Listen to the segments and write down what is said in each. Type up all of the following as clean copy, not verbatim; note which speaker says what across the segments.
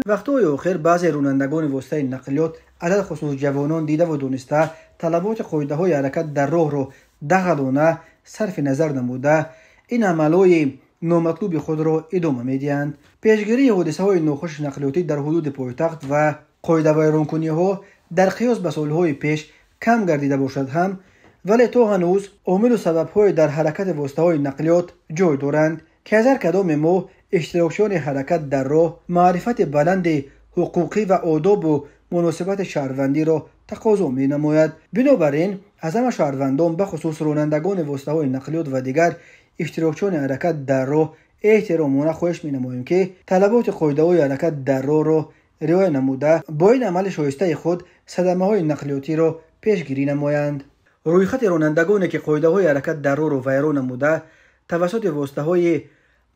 Speaker 1: وقت‌های آخر بعضی رانندگان واسطه نقلیات عدد خصوص جوانان دیده و دونسته طلبات قاعده‌های حرکت در راه را دغلانه صرف نظر نموده این عملهای نامطلوب خود را ادامه می‌دهند. پیشگیری حادثه‌های ناخوش نقلیاتی در حدود پایتخت و قاعده ویرانکنی‌ها در قیاس به سال‌های پیش کم گردیده باشد هم، ولی تا هنوز عامل و سبب‌های در حرکت واسطه‌های نقلیات جای دارند که از هر کدام ما اشتراکچیان حرکت در راه معرفت بلند حقوقی و آداب و مناسبت شهروندی را تقاضا می‌نماید. بنابراین از همه شهروندان به خصوص رانندگان واسطه‌های نقلیات و دیگر اشتراکچیان حرکت در راه احترامانه خواهش می‌نماییم که طلبات قاعده‌های حرکت در راه را رعایت نموده با این عمل شایسته خود صدمه‌های نقلیاتی را پیشگیری نمایند. رویخط رانندگانی که قاعده‌های حرکت در راه را ویران نموده توسط واسطه‌های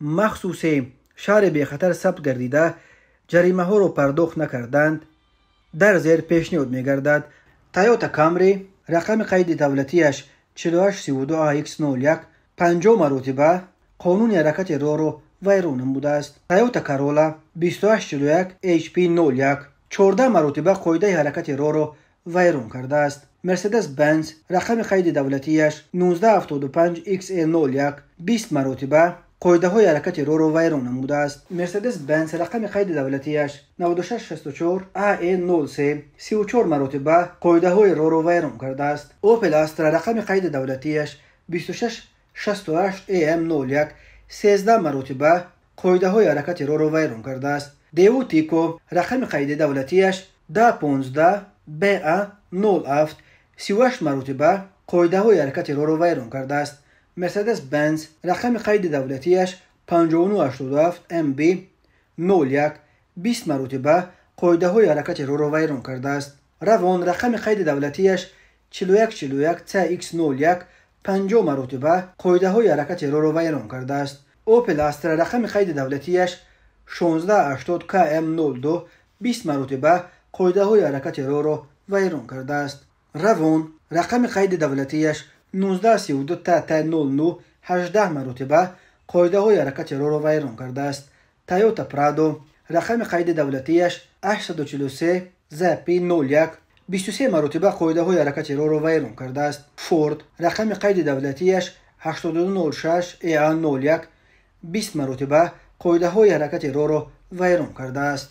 Speaker 1: مخصوص شهر بی خطر ثبت گردیده جریمه ها را پرداخت نکردند در زیر پیشنهاد می‌گردد. تویوتا کامری رقم قید دولتیش 4832AX01 50 مرتبه قانون حرکت راه را ویران نموده است. تویوتا کرولا 2841HP01 14 مرتبه قاعده حرکت راه را ویران کرده است. مرسدس بنز رقم قید دولتیش 1975XA01 20 مرتبه قاعده های حرکت راه را ویران نموده است. مرسدس بنز رقم قید دولتیش 9664AE03 34 مرتبه قاعده های راه را ویران کرده است. اوپل استرا رقم قید دولتیش 2668AM01 13 مرتبه قاعده های حرکت راه را ویران کرده است. دیو تیکو رقم قید دولتیش 1015BA07 38 مرتبه قاعده های حرکت راه را ویران کرده است. مرسدس بنز رقم قید دولتیش 5987MB01 20 مرتبه قاعده های حرکت راه را ویران کرده است. روان رقم قید دولتیش 4141CX01 50 مرتبه قاعده های حرکت راه را ویران کرده است. اوپل استرا رقم قید دولتیش 1680KM02 20 مرتبه قاعده های حرکت راه را ویران کرده است. روان رقم قید دولتیش 1932TT09 18 مرتبه قاعده های حرکت راه را ویران کرده است. تویوتا پرادو رقم قید دولتیش 843ZP01 23 مرتبه قاعده های حرکت راه را ویران کرده است. فورد رقم قید دولتیش 8206EA01 20 مرتبه قاعده های حرکت راه را ویران کرده است.